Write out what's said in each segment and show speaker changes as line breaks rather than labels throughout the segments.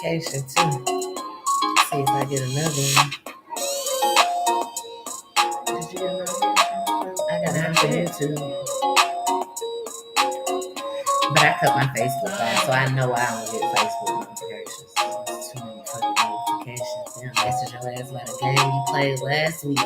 notification too. See if I get another one. Did you get a notification? I got one from YouTube. But I cut my Facebook off, so I know I don't get Facebook notifications. It's too many fucking notifications. Damn, message your ass about a game you played last week.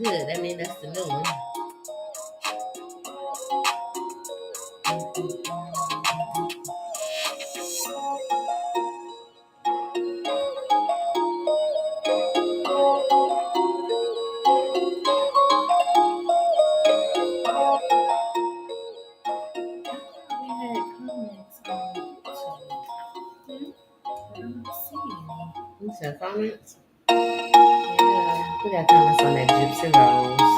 Good, I mean that's the new one. We said comments? Yeah, we got comments on that Gypsy Rose.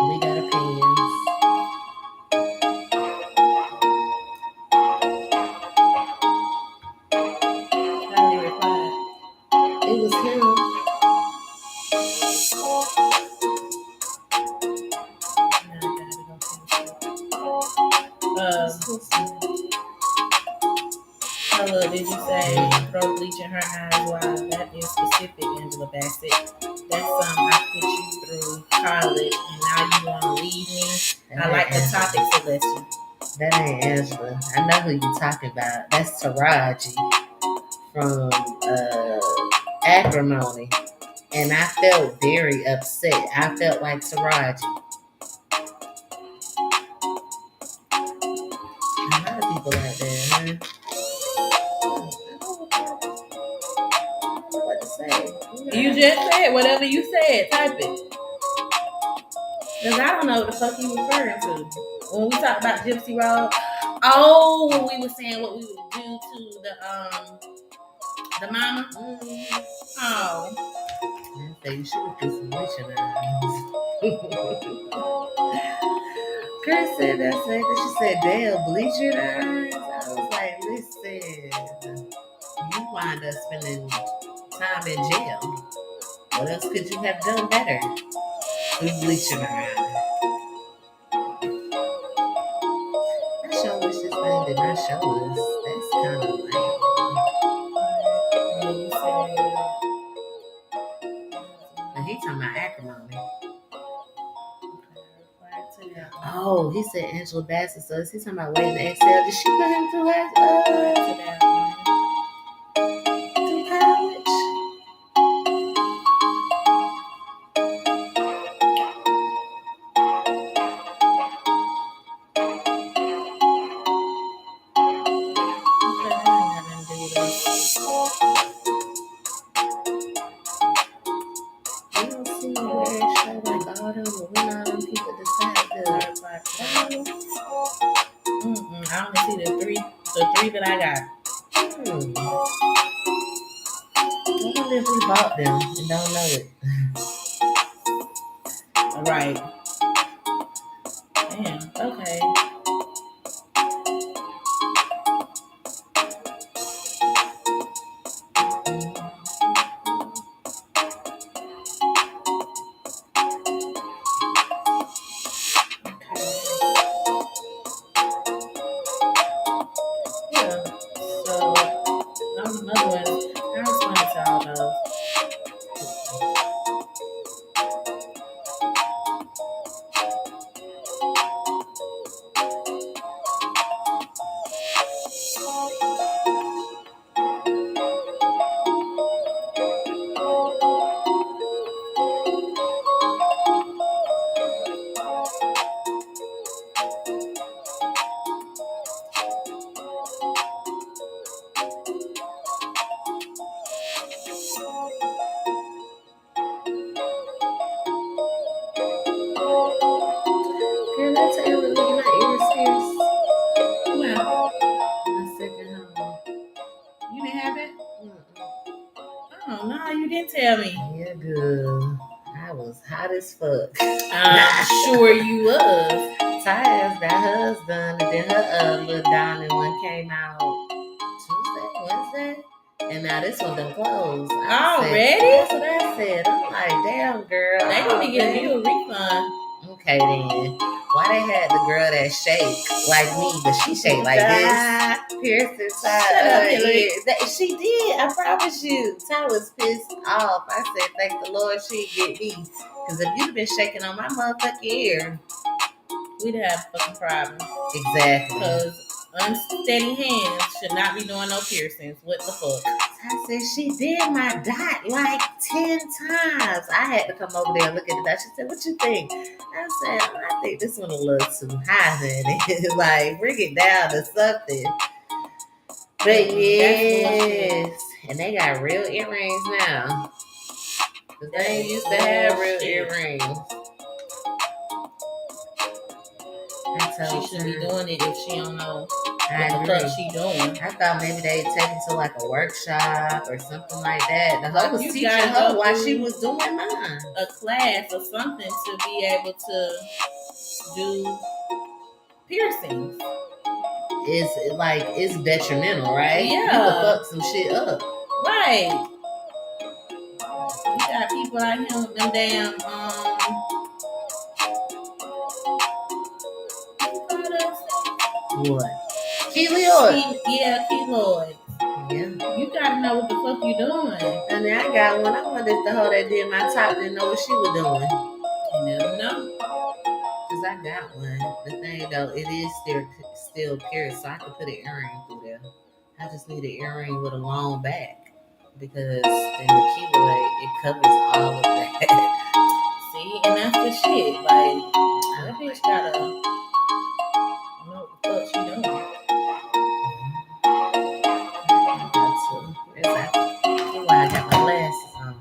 We got opinions.
How he replied?
It was him.
Hello, did you say throw bleach in her eyes? Wow, that is specific, Angela Bassett. That's I put you through college, and now you want to leave me. I like the topic selection.
That ain't Angela. I know who you talking about. That's Taraji from Acrimony. And I felt very upset. I felt like Taraji. A lot of people out there, huh? I don't know what to say.
You just said whatever you said. Type it. Because I don't know what the fuck you referring to. When we talked about Gypsy Road. Oh, when we were saying what we would do to the mama.
Mm-hmm.
Oh.
I say you should have put some bleach in her eyes. Chris said that. She said, "Damn, bleach in her eyes." I was like, "Listen, you wind up spending time in jail. What else could you have done better with bleach in her eyes?" I sure wish this thing did not show us. That's kind of lame. But he talking about acrimony. Oh, he said Angela Bassett. So is he talking about waiting to exhale? Did she put him through through college? You don't see where it show like all them when all them people decide to follow.
I only see the three that I got.
I wonder if we bought them and don't know it.
Right. Damn. Okay. Yeah. So another one. I responded to all those.
Girl, I tell you what, look at my ears pierced.
Wow.
My second home.
You didn't have it?
Mm-mm.
Oh no, you didn't tell me.
Yeah, good. I was hot as fuck.
I'm sure you was.
Ty's got hers done, and then her little diamond one came out Tuesday, Wednesday, and now this one done closed.
Already?
That's what I said. I'm like, damn, girl.
They need to give you a refund.
Okay, then. Why they had the girl that shake like me, but she shake like this? Pierce inside
Shut up,
her
Hillary.
ear. She did. I promise you. Ty was pissed off. I said, thank the Lord she get me. Because if you'd have been shaking on my motherfucking ear.
We'd have a fucking problem.
Exactly.
Because unsteady hands should not be doing no piercings. What the fuck?
I said, she did my dot like 10 times. I had to come over there and look at the dot. She said, what you think? I said, I think this one a little too high, honey. Like, bring it down to something. But yes. And they got real earrings now. Because they ain't used to have real earrings.
She should be doing it if she don't know
I
what the
agree.
fuck she doing.
I thought maybe they'd take it to like a workshop or something like that. The hoe was
You
teaching
gotta
her
go
while
through
she was doing mine.
A class or something to be able to do piercings.
It's detrimental, right?
Yeah.
You can fuck some shit up.
Right. You got people out here with them damn
What? Keloid.
keloid.
Yeah.
You gotta know what the fuck you doing.
And then I got one. I wonder if the hoe that did my top didn't know what she was doing.
You never know.
Cause I got one. The thing though, it is still pierced, so I could put an earring through there. I just need an earring with a long back because then the keloid it covers all of that.
See, and that's the shit. Like that bitch gotta know what the fuck she doing.
That's why I got my glasses on.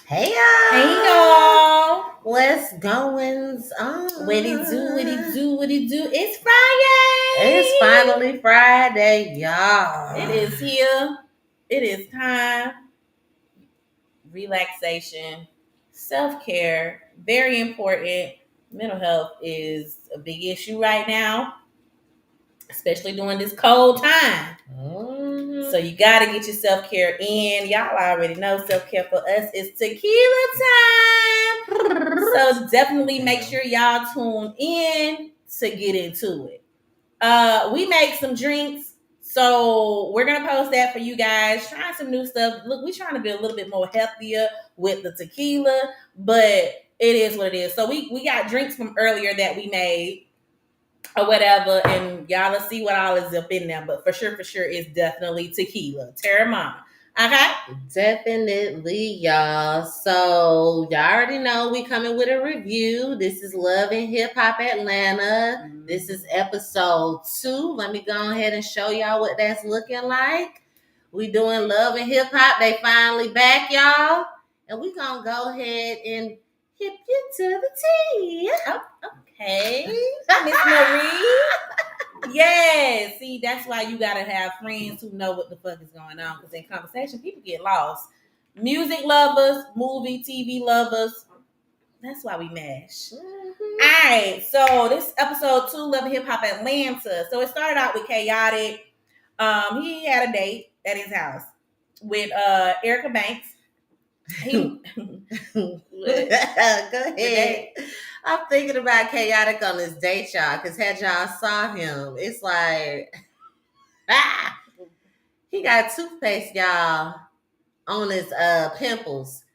Hey y'all.
Hey y'all.
What's going on?
What it do? It's Friday.
It's finally Friday, y'all.
It is here. It is time. Relaxation, self-care, very important. Mental health is a big issue right now. especially during this cold time.
Mm-hmm.
So you got to get your self-care in. Y'all already know self-care for us is tequila time. So definitely make sure y'all tune in to get into it. We make some drinks, so we're gonna post that for you guys. Trying some new stuff. Look, we're trying to be a little bit more healthier with the tequila, but it is what it is. So we got drinks from earlier that we made or whatever, and y'all will see what all is up in there. But for sure, it's definitely tequila. Terramana. Okay?
Definitely, y'all. So y'all already know we coming with a review. This is Love and Hip Hop Atlanta.
Mm-hmm.
This is episode 2. Let me go ahead and show y'all what that's looking like. We doing Love and Hip Hop. They finally back, y'all. And we gonna go ahead and hip you to the tea.
Oh, okay. Miss Marie. Yeah, see, that's why you gotta have friends who know what the fuck is going on. Because in conversation, people get lost. Music lovers, movie, TV lovers. That's why we mash.
Mm-hmm.
All right, so this episode 2, Love and Hip Hop Atlanta. So it started out with Chaotic. He had a date at his house with Erica Banks.
Go ahead. I'm thinking about Chaotic on this date, y'all, because had y'all saw him, it's like he got toothpaste, y'all, on his pimples.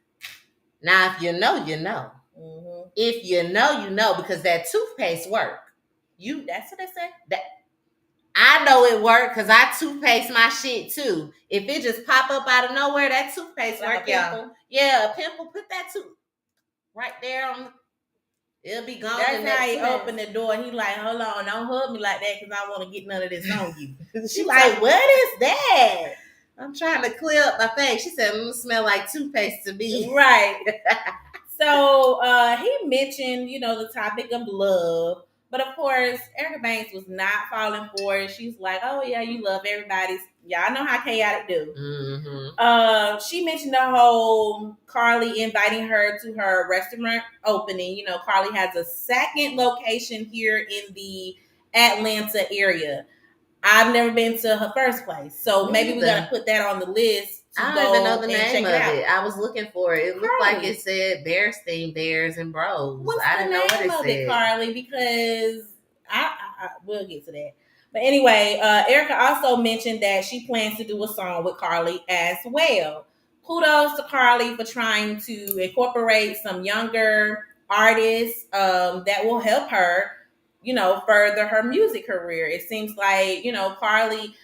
Now, if you know, you know.
Mm-hmm.
If you know, you know, because that toothpaste work.
That's what they say.
I know it work because I toothpaste my shit too. If it just pop up out of nowhere, that toothpaste
Like
work, y'all. Yeah, a pimple, put that tooth right there on. It'll be gone.
That's how he opened the door. He like, hold on, don't hug me like that because I want to get none of this on you. She like, what is that?
I'm trying to clear up my face. She said, smell like toothpaste to me.
Right. So he mentioned, the topic of love. But of course, Erica Banks was not falling for it. She's like, oh yeah, you love everybody. Y'all know how Chaotic do.
Mm-hmm.
She mentioned the whole Carly inviting her to her restaurant opening. Carly has a second location here in the Atlanta area. I've never been to her first place. So maybe we got to put that on the list.
I don't even know the name of it. I was looking for it. It looked like it said Bears Theme, Bears and Bros. I didn't know what it said.
Carly, because I we'll get to that. But anyway, Erica also mentioned that she plans to do a song with Carly as well. Kudos to Carly for trying to incorporate some younger artists that will help her, further her music career. It seems like, Carly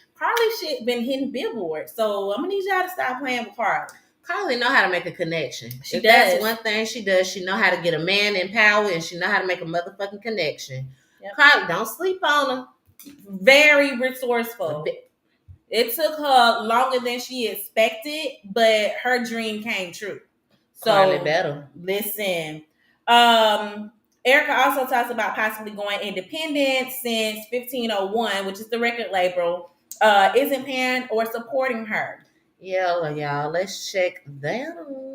shit been hitting Billboard. So I'm gonna need y'all to stop playing with Carly.
Carly know how to make a connection.
She does.
That's one thing she does. She know how to get a man in power, and she know how to make a motherfucking connection. Yep. Carly, don't sleep on her.
Very resourceful. It took her longer than she expected, but her dream came true. So
Carly better.
Listen. Erica also talks about possibly going independent since 1501, which is the record label, isn't paying or supporting her.
Yeah, y'all, let's check that out.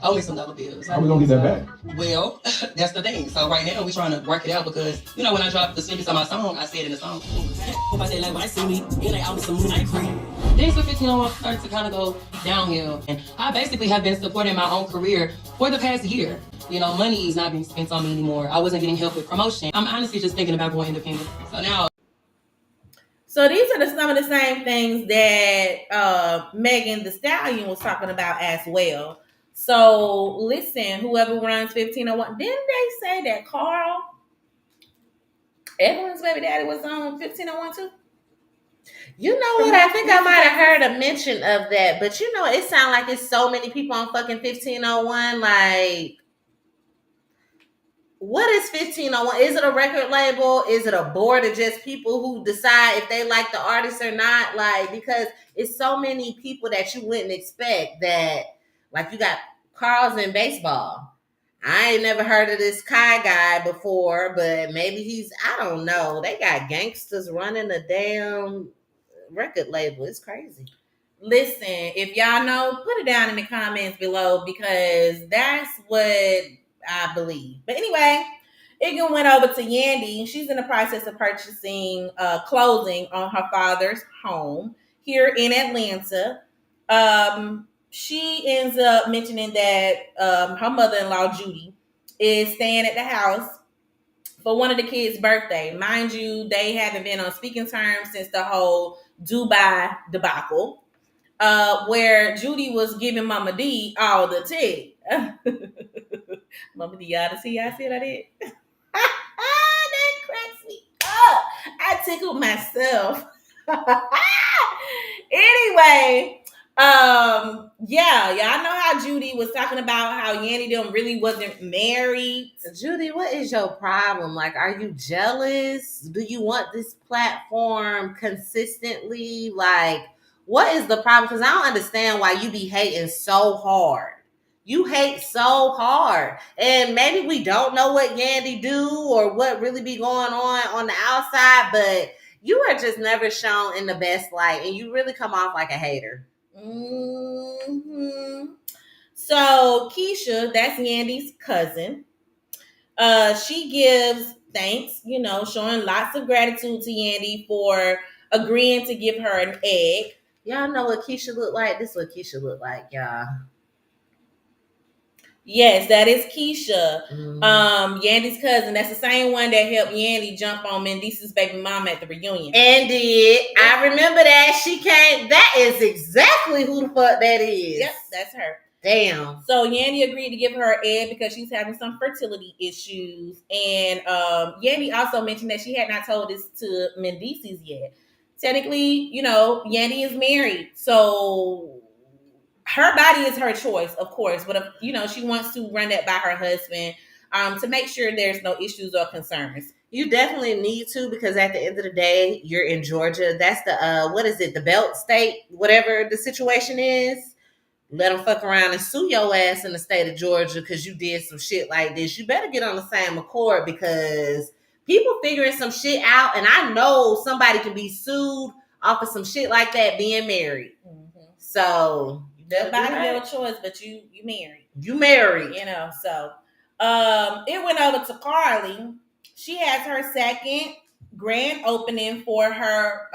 Only some dollar bills.
How we gonna get that back?
Well, that's the thing. So right now we're trying to work it out because when I dropped the snippets of my song, I said in the song. Hope I said like when I see me, it ain't out with some movie free. Things with 1501 started to kind of go downhill, and I basically have been supporting my own career for the past year. Money is not being spent on me anymore. I wasn't getting help with promotion. I'm honestly just thinking about going independent. So now.
So these are some of the same things that Megan Thee Stallion was talking about as well. So listen, whoever runs 1501, didn't they say that Carl, Evelyn's baby daddy, was on 1501 too?
You know what? I think I might have heard a mention of that, but it sounds like it's so many people on fucking 1501. Like, what is 1501? Is it a record label? Is it a board of just people who decide if they like the artist or not? Like, because it's so many people that you wouldn't expect that, like, you got Carl's in baseball. I ain't never heard of this Kai guy before, but maybe I don't know. They got gangsters running a damn record label. It's crazy.
Listen, if y'all know, put it down in the comments below, because that's what I believe. But anyway, Igan went over to Yandy. She's in the process of purchasing clothing on her father's home here in Atlanta. She ends up mentioning that her mother-in-law, Judy, is staying at the house for one of the kids' birthday. Mind you, they haven't been on speaking terms since the whole Dubai debacle, where Judy was giving Mama D all the tea. Mama D, y'all to see I said I did. That cracks me up. I tickled myself. Anyway, yeah, y'all know how Judy was talking about how Yanni them really wasn't married.
Judy, what is your problem? Like, are you jealous? Do you want this platform consistently? Like, what is the problem? Because I don't understand why you be hating so hard. You hate so hard. And maybe we don't know what Yandy do or what really be going on the outside, but you are just never shown in the best light, and you really come off like a hater.
Mm-hmm. So Keisha, that's Yandy's cousin. She gives thanks, showing lots of gratitude to Yandy for agreeing to give her an egg.
Y'all know what Keisha look like? This is what Keisha look like, y'all.
Yes, that is Keisha. Yandy's cousin. That's the same one that helped Yandy jump on Mendice's baby mama at the reunion.
And did. I remember that. She came. That is exactly who the fuck that is.
Yep, that's her.
Damn.
So Yandy agreed to give her an egg because she's having some fertility issues. And Yandy also mentioned that she had not told this to Mendice's yet. Technically, Yandy is married. So her body is her choice, of course. But, she wants to run that by her husband to make sure there's no issues or concerns.
You definitely need to, because at the end of the day, you're in Georgia. That's the, what is it? The belt state, whatever the situation is. Let them fuck around and sue your ass in the state of Georgia because you did some shit like this. You better get on the same accord, because people figuring some shit out, and I know somebody can be sued off of some shit like that being married. Mm-hmm. So
nobody have a choice, but you married.
You married.
So it went over to Carly. She has her second grand opening for her.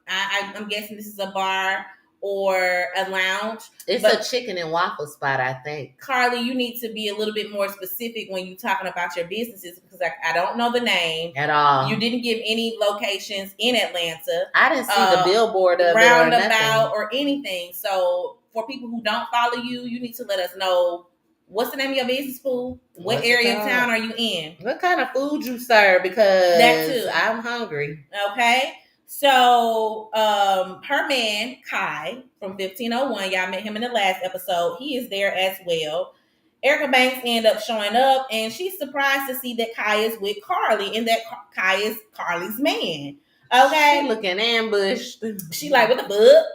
I'm guessing this is a bar or a lounge.
It's a chicken and waffle spot, I think.
Carly, you need to be a little bit more specific when you're talking about your businesses, because I don't know the name
at all.
You didn't give any locations in Atlanta.
I didn't see the billboard of
roundabout or anything. So for people who don't follow you, you need to let us know what's the name of your business, food. What area of town are you in?
What kind of food you serve? Because
that too.
I'm hungry.
Okay. So, her man, Kai, from 1501, y'all met him in the last episode. He is there as well. Erica Banks ended up showing up, and she's surprised to see that Kai is with Carly and that Kai is Carly's man. Okay.
She looking ambushed.
She like, what the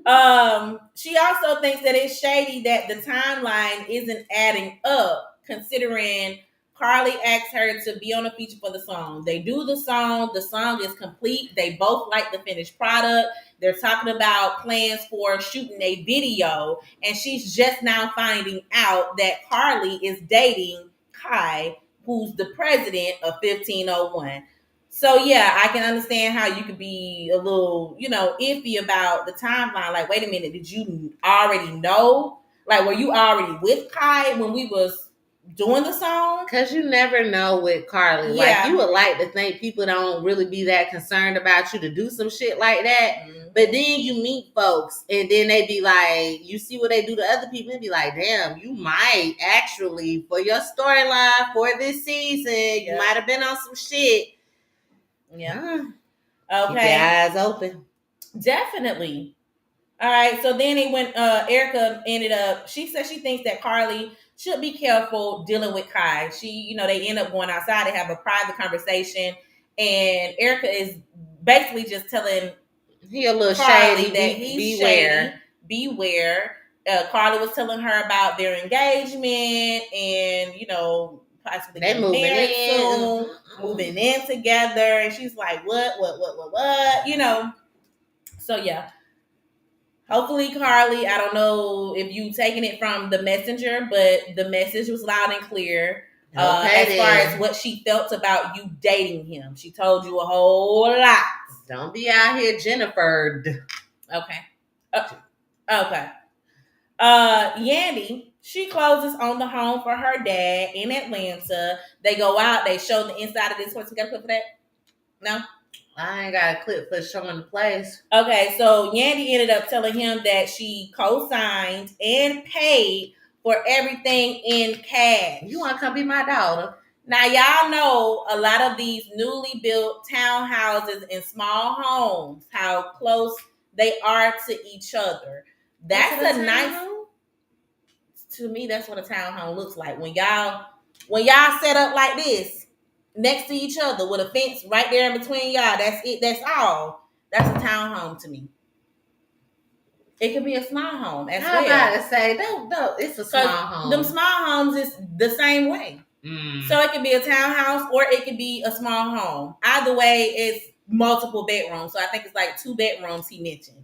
fuck? She also thinks that it's shady that the timeline isn't adding up, considering Carly asked her to be on a feature for the song. They do the song is complete. They both like the finished product. They're talking about plans for shooting a video, and she's just now finding out that Carly is dating Kai, who's the president of 1501. So yeah, I can understand how you could be a little, iffy about the timeline. Like, wait a minute, did you already know? Like, were you already with Kai when we was doing the song?
Because you never know with Carly. Yeah. Like, you would like to think people don't really be that concerned about you to do some shit like that. Mm-hmm. But then you meet folks, and then they be like, you see what they do to other people, and be like, damn, you might actually, for your storyline for this season, you might have been on some shit.
Yeah.
Okay. Keep your eyes open.
Definitely. All right. So then it went, Erica ended up, she said she thinks that Carly should be careful dealing with Kai. She, they end up going outside to have a private conversation, and Erica is basically just telling
he a little
Carly
shady
that he's shady. Beware. Carly was telling her about their engagement and, possibly
they
moving in together, and she's like, what? So yeah. Hopefully, Carly, I don't know if you taking it from the messenger, but the message was loud and clear. As far as what she felt about you dating him. She told you a whole lot.
Don't be out here Jennifer'd.
Okay. Okay. Yandy, she closes on the home for her dad in Atlanta. They go out, they show the inside of this horse. We got a clip for that? No?
I ain't got a clip for showing the place.
Okay, so Yandy ended up telling him that she co-signed and paid for everything in cash.
You want to come be my daughter?
Now, y'all know a lot of these newly built townhouses and small homes, how close they are to each other. That's a nice home? To me, that's what a townhome looks like. When y'all set up like this, next to each other with a fence right there in between y'all, that's it. That's all. That's a townhome to me. It could be a small home as well.
I about to say, no, it's a small home.
Them small homes is the same way. So it could be a townhouse or it could be a small home. Either way, it's multiple bedrooms. So I think it's like 2 bedrooms he mentioned.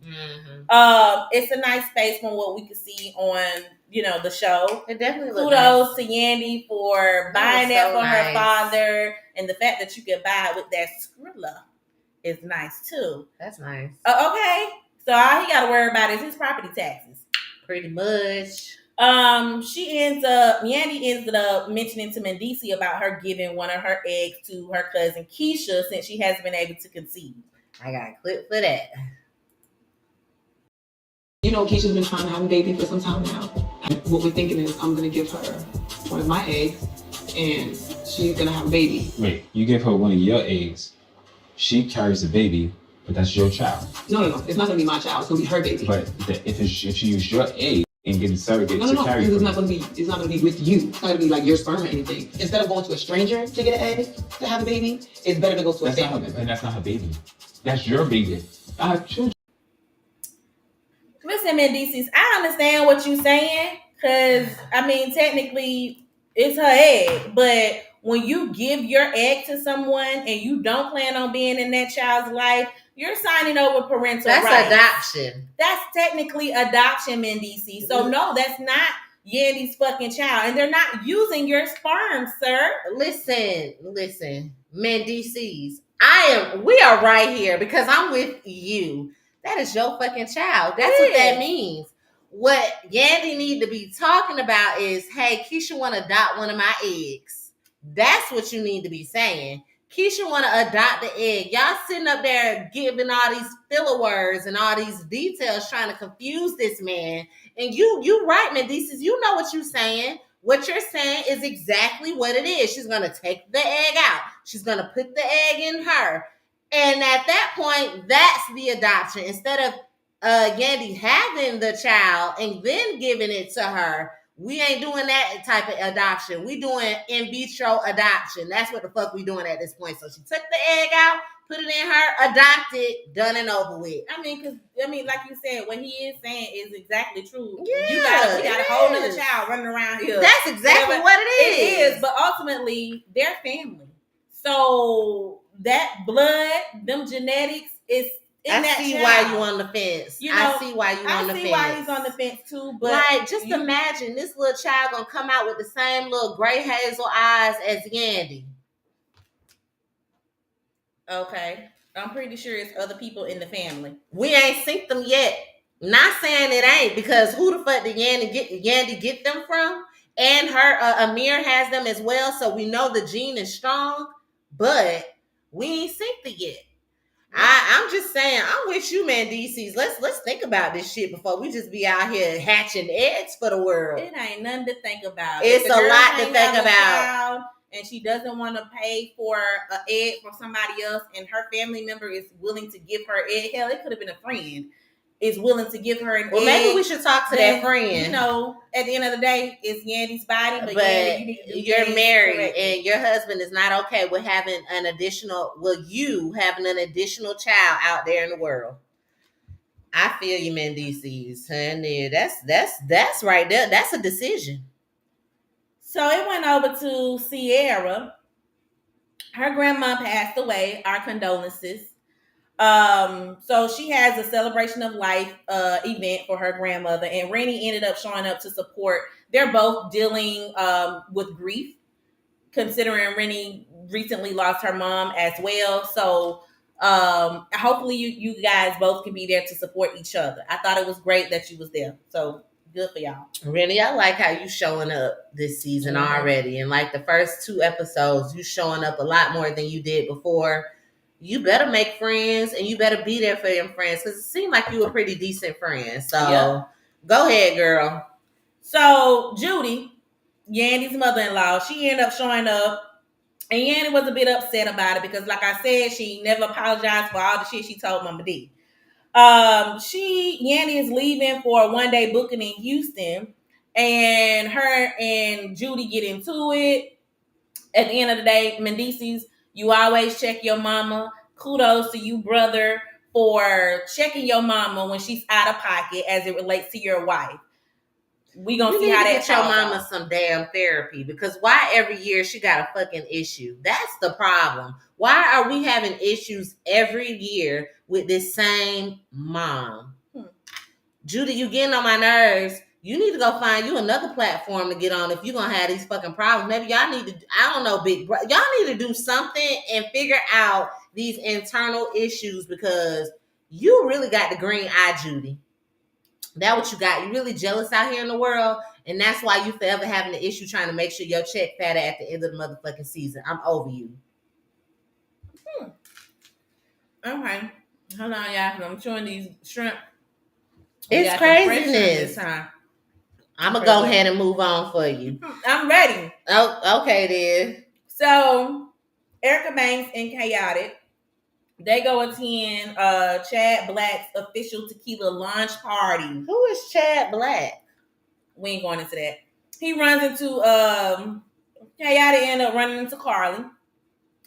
It's a nice space from what we could see on, the show.
It definitely looks
Kudos to Yandy for buying that for her father, and the fact that you could buy it with that Skrilla is nice too.
That's nice.
Okay, so all he got to worry about is his property taxes.
Pretty much.
Yandy ended up mentioning to Mendici about her giving one of her eggs to her cousin Keisha since she hasn't been able to conceive.
I got a clip for that.
Keisha's been trying to have a baby for some time now. What we're thinking is I'm going to give her one of my eggs and she's going to have a baby.
Wait, you give her one of your eggs, she carries the baby, but that's your child.
No, it's not going to be my child. It's going to be her baby.
But if she used your egg and get a surrogate to carry
it's not going to be with you. It's not going to be like your sperm or anything. Instead of going to a stranger to get an egg to have a baby, it's better to go to a family member.
And that's not her baby. That's your baby. I have children.
Listen, Mendicis, I understand what you're saying, because, technically, it's her egg, but when you give your egg to someone and you don't plan on being in that child's life, you're signing over parental rights.
That's adoption.
That's technically adoption, Mendici. So, no, that's not Yandy's fucking child, and they're not using your sperm, sir.
Listen, Mendicis, we are right here because I'm with you. That is your fucking child. That's what that means. What Yandy need to be talking about is, hey, Keisha want to adopt one of my eggs. That's what you need to be saying. Keisha want to adopt the egg. Y'all sitting up there giving all these filler words and all these details trying to confuse this man. And you right, Mendicis, you know what you're saying. What you're saying is exactly what it is. She's going to take the egg out. She's going to put the egg in her. And at that point, that's the adoption. Instead of Yandy having the child and then giving it to her, we ain't doing that type of adoption. We doing in vitro adoption. That's what the fuck we doing at this point. So she took the egg out, put it in her, adopted, done and over with.
Like you said, what he is saying is exactly true.
Yeah,
we got a whole other child running around here.
That's exactly what it is.
It is, but ultimately, they're family. So that blood, them genetics is in that child.
I see why you on the fence. I see why you on the fence. I see
why he's on the fence too. But
just imagine this little child gonna come out with the same little gray hazel eyes as Yandy.
Okay, I'm pretty sure it's other people in the family.
We ain't synced them yet. Not saying it ain't, because who the fuck did Yandy get them from? And her Amir has them as well, so we know the gene is strong, but we ain't synced it yet. I'm just saying, I'm with you, Mendicis. Let's think about this shit before we just be out here hatching eggs for the world.
It ain't nothing to think about.
It's a lot to think about.
And she doesn't want to pay for an egg for somebody else, and her family member is willing to give her egg. Hell, it could have been a friend. Is willing to give her an egg.
Well, maybe we should talk to that friend.
At the end of the day, it's Yandy's body, but
you're married and your husband is not okay with having you having an additional child out there in the world. I feel you, Mendicis, honey. That's right there. That's a decision.
So it went over to Sierra. Her grandma passed away. Our condolences. So she has a celebration of life event for her grandmother, and Rennie ended up showing up to support. They're both dealing with grief, considering Rennie recently lost her mom as well. So hopefully you guys both can be there to support each other. I thought it was great that you was there. So good for y'all.
Rennie, I like how you showing up this season already. And like the first 2 episodes, you showing up a lot more than you did before. You better make friends and you better be there for your friends because it seemed like you were pretty decent friends. So Go ahead, girl.
So Judy, Yandy's mother-in-law, she ended up showing up. And Yandy was a bit upset about it because, like I said, she never apologized for all the shit she told Mama D. Yandy is leaving for a one-day booking in Houston, and her and Judy get into it. At the end of the day, Mendices, you always check your mama. Kudos to you, brother, for checking your mama when she's out of pocket as it relates to your wife. We gonna see how that
get your mama some damn therapy because why every year she got a fucking issue? That's the problem. Why are we having issues every year with this same mom? Judy, you getting on my nerves. You need to go find you another platform to get on if you're gonna have these fucking problems. Maybe y'all need to, I don't know, big bro. Y'all need to do something and figure out these internal issues because you really got the green eye, Judy. That what you got. You really jealous out here in the world, and that's why you forever having the issue trying to make sure your check fatter at the end of the motherfucking season. I'm over you.
Okay. Hold on, y'all. I'm chewing these shrimp.
It's craziness. I'm gonna go ahead and move on for you.
I'm ready.
Oh, okay then.
So Erica Banks and Chaotic, they go attend Chad Black's official tequila launch party.
Who is Chad Black?
We ain't going into that. He runs into Chaotic end up running into Carly.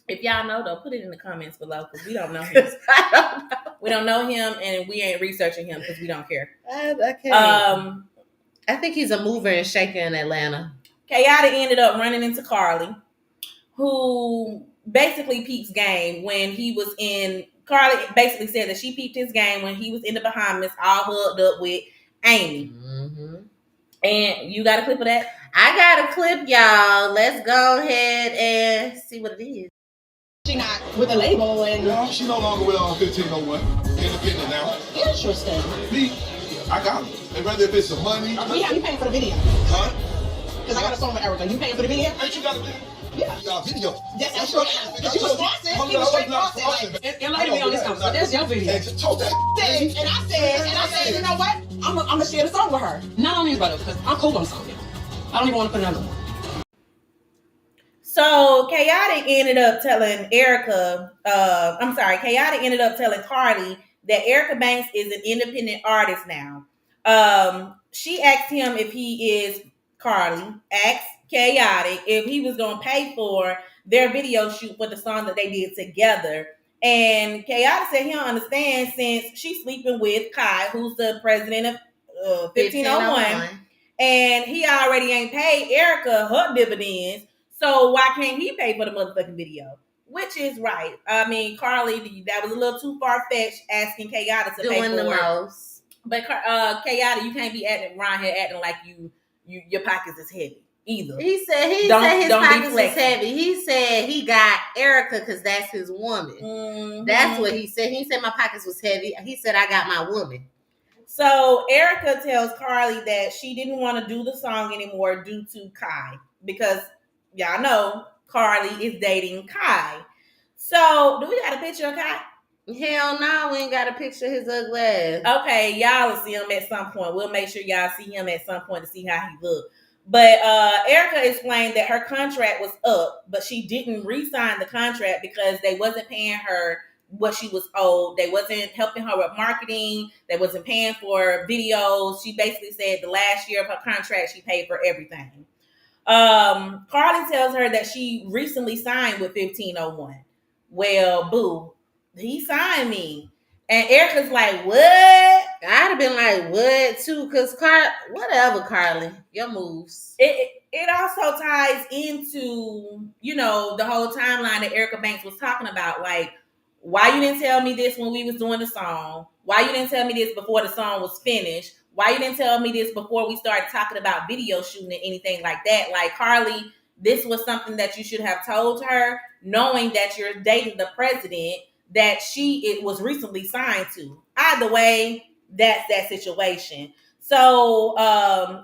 If y'all know though, put it in the comments below because we don't know him. We don't know him and we ain't researching him because we don't care.
I think he's a mover and shaker in Atlanta.
Chaotic ended up running into Carly, who basically peeps game when he was in. Carly basically said that she peeped his game when he was in the Bahamas, all hooked up with Amy. Mm-hmm. And you got a clip of that?
I got a clip, y'all. Let's go ahead and see what it is.
She not with a label and
no, she no longer with 1501. Independent now.
Interesting.
Me, I got it. And whether if it's some money.
You paying for the video?
Huh?
Because I got a song with Erica. You paying for the video?
Ain't you got a video?
Yeah.
You got a video.
That's your because you was sponsored. He was straight sponsored. Enlighten me on this conversation. That's your video.
And
I said, you know what? I'm gonna share the song with her. Not only brother, because I'm cool on the song. I don't even want to put another one.
So Chaotic ended up telling Chaotic ended up telling Carly that Erica Banks is an independent artist now. She asked him if he is Carly, asked Chaotic if he was gonna pay for their video shoot for the song that they did together. And Chaotic said he don't understand since she's sleeping with Kai, who's the president of 1501, and he already ain't paid Erica her dividends. So why can't he pay for the motherfucking video? Which is right. I mean, Carly, that was a little too far-fetched asking Chaotic to pay for
the most.
But Chaotic, you can't be around here acting like your pockets is heavy either.
He said his pockets is heavy. He said he got Erica because that's his woman. Mm-hmm. That's what he said. He said my pockets was heavy. He said I got my woman.
So Erica tells Carly that she didn't want to do the song anymore due to Kai because y'all know Carly is dating Kai. So do we got a picture of Kai?
Hell no, we ain't got a picture of his ugly ass.
Okay, y'all will see him at some point. We'll make sure y'all see him at some point to see how he look. But Erica explained that her contract was up, but she didn't re-sign the contract because they wasn't paying her what she was owed. They wasn't helping her with marketing. They wasn't paying for videos. She basically said the last year of her contract, she paid for everything. Carly tells her that she recently signed with 1501. Well, boo, he signed me. And Erica's like, what? I'd
have been like, what too? Because whatever, Carly, your moves.
It also ties into, the whole timeline that Erica Banks was talking about. Like, Why you didn't tell me this when we was doing the song? Why you didn't tell me this before the song was finished? Why you didn't tell me this before we started talking about video shooting and anything like that? Like, Carly, this was something that you should have told her, knowing that you're dating the president that it was recently signed to. Either way, that's that situation. So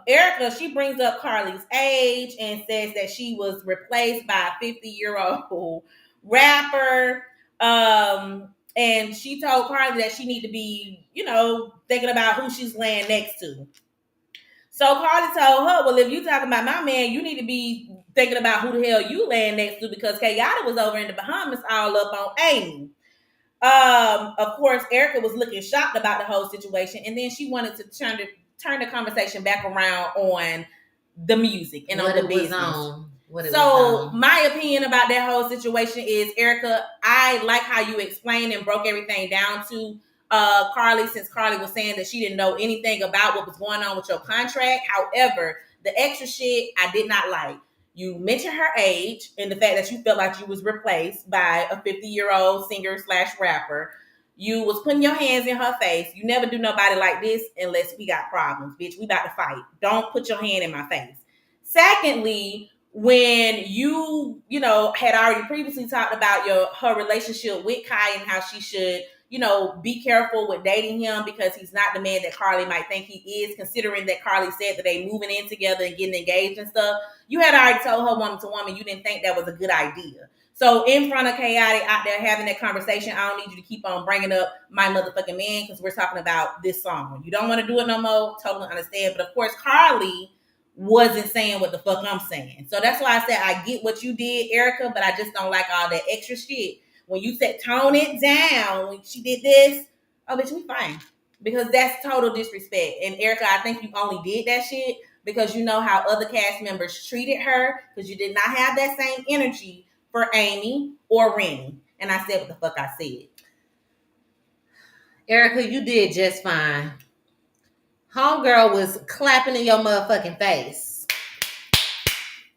Erica, she brings up Carly's age and says that she was replaced by a 50-year-old rapper. And she told Carly that she need to be, thinking about who she's laying next to. So Carly told her, well, if you talking about my man, you need to be thinking about who the hell you laying next to, because Kayada was over in the Bahamas all up on Amy. Of course, Erica was looking shocked about the whole situation, and then she wanted to turn the conversation back around on the music and on the business. So my opinion about that whole situation is, Erica, I like how you explained and broke everything down to Carly, since Carly was saying that she didn't know anything about what was going on with your contract. However, the extra shit I did not like. You mentioned her age and the fact that you felt like you was replaced by a 50-year-old singer/rapper. You was putting your hands in her face. You never do nobody like this unless we got problems, bitch. We about to fight. Don't put your hand in my face. Secondly, when you had already previously talked about her relationship with Kai and how she should, be careful with dating him because he's not the man that Carly might think he is, considering that Carly said that they moving in together and getting engaged and stuff. You had already told her woman to woman you didn't think that was a good idea. So in front of Chaotic out there having that conversation, I don't need you to keep on bringing up my motherfucking man because we're talking about this song. You don't want to do it no more. Totally understand. But of course, Carly wasn't saying what the fuck I'm saying. So that's why I said I get what you did, Erica, but I just don't like all that extra shit. When you said tone it down, when she did this, oh, bitch, we fine. Because that's total disrespect. And Erica, I think you only did that shit because you know how other cast members treated her, because you did not have that same energy for Amy or Rennie. And I said what the fuck I said.
Erica, you did just fine. Homegirl was clapping in your motherfucking face.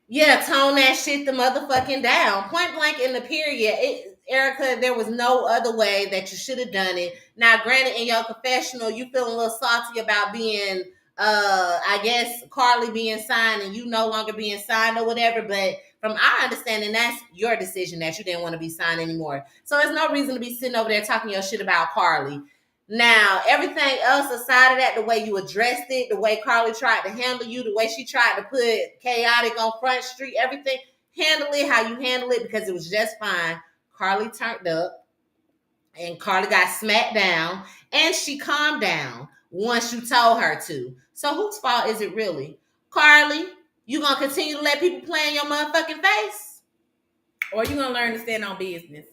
Yeah, tone that shit the motherfucking down. Point blank in the period. Erica, there was no other way that you should have done it. Now, granted, in your confessional, you feeling a little salty about being, I guess, Carly being signed and you no longer being signed or whatever. But from our understanding, that's your decision that you didn't want to be signed anymore. So there's no reason to be sitting over there talking your shit about Carly. Now, everything else aside of that, the way you addressed it, the way Carly tried to handle you, the way she tried to put Chaotic on Front Street, everything, handle it how you handle it because it was just fine. Carly turned up and Carly got smacked down and she calmed down once you told her to. So whose fault is it really? Carly, you gonna continue to let people play in your motherfucking face?
Or you gonna learn to stand on business?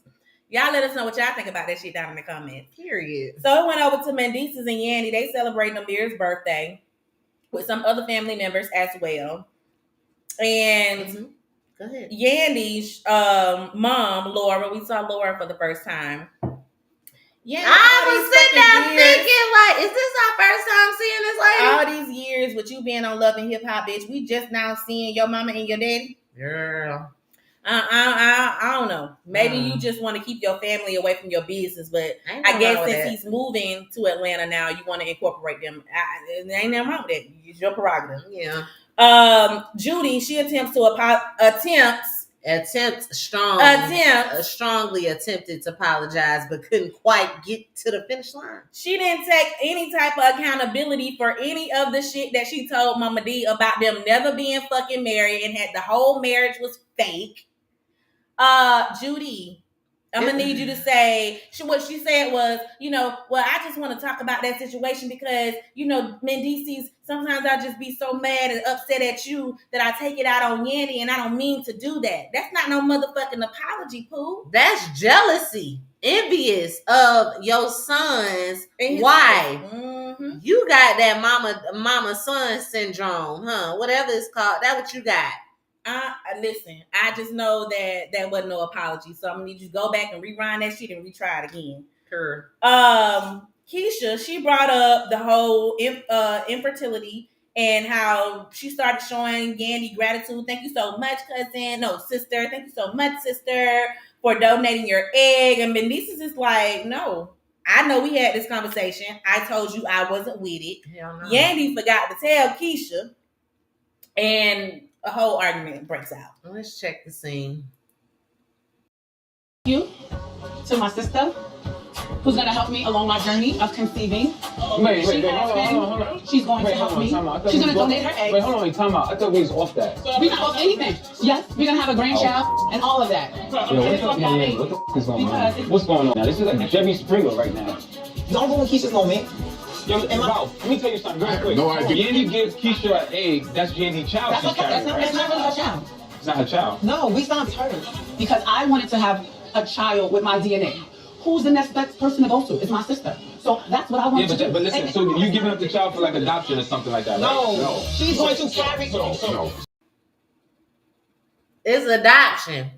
Y'all let us know what y'all think about that shit down in the comments.
Period.
So it went over to Mendices and Yandy. They celebrating Amir's birthday with some other family members as well. And
Go ahead.
Yandy's mom, Laura, we saw Laura for the first time.
Yeah, I was sitting there thinking, like, is this our first time seeing this lady?
All these years with you being on Love and Hip Hop, bitch, we just now seeing your mama and your daddy.
Girl.
I don't know. Maybe you just want to keep your family away from your business, but I guess since he's moving to Atlanta now, you want to incorporate them. There ain't nothing wrong with that. It's your prerogative.
Yeah.
Judy, she
strongly attempted to apologize, but couldn't quite get to the finish line.
She didn't take any type of accountability for any of the shit that she told Mama D about them never being fucking married and had the whole marriage was fake. Judy, I'm gonna need you to say what she said was, well, I just want to talk about that situation because, Mendices, sometimes I just be so mad and upset at you that I take it out on Yandy and I don't mean to do that. That's not no motherfucking apology, Pooh.
That's jealousy. Envious of your son's wife.
Mm-hmm.
You got that mama son syndrome, huh? Whatever it's called. That's what you got.
Listen, I just know that wasn't no apology. So I'm gonna need you to go back and rewind that shit and retry it again.
Sure.
Keisha, she brought up the whole infertility and how she started showing Yandy gratitude. Thank you so much, cousin. No, sister. Thank you so much, sister, for donating your egg. And Benice's is like, no. I know we had this conversation. I told you I wasn't with it.
Hell no.
Yandy forgot to tell Keisha, and a whole argument breaks out.
Let's check the scene.
You to my sister, who's gonna help me along my journey of conceiving.
Wait, hold on.
She's going to help me. She's gonna donate her eggs.
Wait, hold on, time out. I thought we was off that.
We're not off anything. Yes, we're gonna have a grandchild and all of that.
What the f is going on? What's going on now? This is like Jerry Springer right now.
Don't ruin Keisha's moment.
Yo, Ralph, let me tell you something real quick.
no idea.
Yandy gives Keisha an egg. That's Yandy's child
That's
she's
okay.
carrying.
That's not really her child.
It's not her child.
No, we stopped her because I wanted to have a child with my DNA. Who's the next best person to go to? It's my sister. So that's what I want to do.
But listen, so you giving up the child for like adoption or something like that, right?
No. She's going to carry.
No.
It's adoption.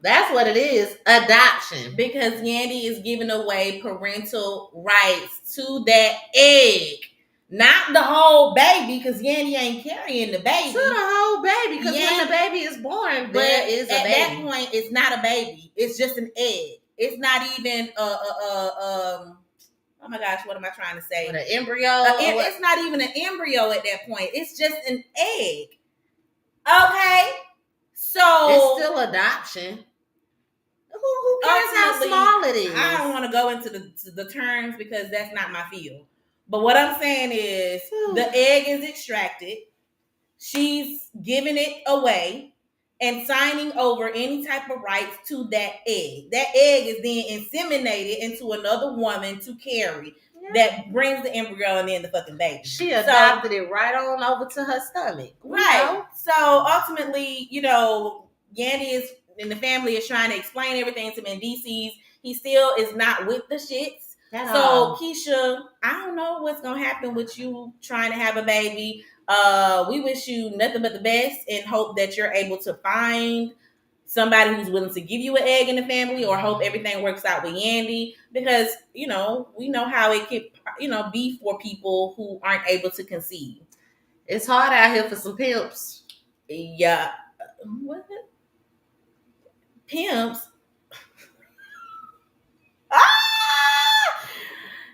That's what it is. Adoption.
Because Yandy is giving away parental rights to that egg. Not the whole baby, because Yandy ain't carrying the baby.
To the whole baby, because when the baby is born, there is a
at
baby.
that point, it's not a baby. It's just an egg. It's not even oh my gosh, what am I trying to say?
An embryo.
It's not even an embryo at that point. It's just an egg. Okay, so
it's still adoption. Who cares how small it is?
I don't want to go into the terms because that's not my field. But what I'm saying is the egg is extracted. She's giving it away and signing over any type of rights to that egg. That egg is then inseminated into another woman to carry. That brings the embryo and then the fucking baby.
She adopted it right on over to her stomach.
Right. So ultimately, Yandy is and the family is trying to explain everything to Mendices. He still is not with the shits. So Keisha, I don't know what's gonna happen with you trying to have a baby. We wish you nothing but the best and hope that you're able to find somebody who's willing to give you an egg in the family, or hope everything works out with Yandy, because we know how it could be for people who aren't able to conceive.
It's hard out here for some pimps.
Yeah. What? Pimps?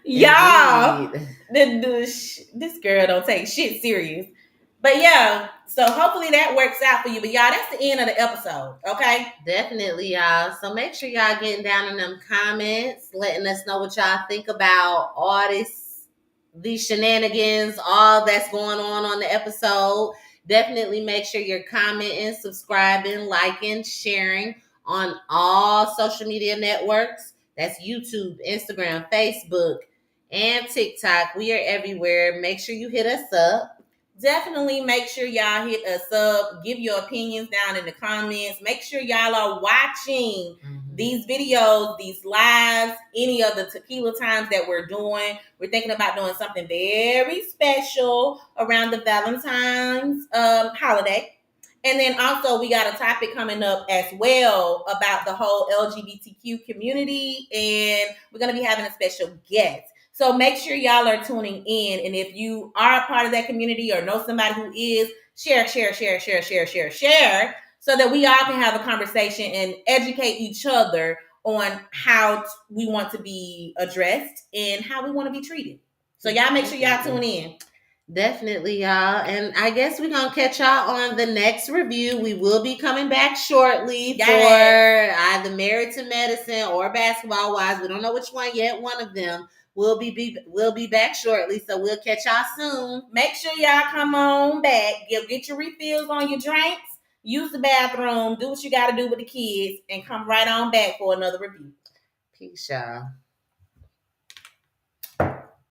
Y'all, this girl don't take shit serious. But yeah, so hopefully that works out for you. But y'all, that's the end of the episode, okay?
Definitely, y'all. So make sure y'all getting down in them comments, letting us know what y'all think about all these shenanigans, all that's going on the episode. Definitely make sure you're commenting, subscribing, liking, sharing on all social media networks. That's YouTube, Instagram, Facebook, and TikTok. We are everywhere. Make sure you hit us up.
Definitely make sure y'all hit us up. Give your opinions down in the comments. Make sure y'all are watching these videos, these lives, any of the tequila times that we're doing. We're thinking about doing something very special around the Valentine's holiday. And then also we got a topic coming up as well about the whole LGBTQ community. And we're going to be having a special guest. So make sure y'all are tuning in. And if you are a part of that community or know somebody who is, share, so that we all can have a conversation and educate each other on how we want to be addressed and how we want to be treated. So y'all make sure y'all tune in.
Definitely, y'all. And I guess we're going to catch y'all on the next review. We will be coming back shortly for either Married to Medicine or Basketball Wives. We don't know which one yet. One of them. We'll be back shortly, so we'll catch y'all soon.
Make sure y'all come on back. Get your refills on your drinks. Use the bathroom. Do what you got to do with the kids. And come right on back for another review.
Peace, y'all.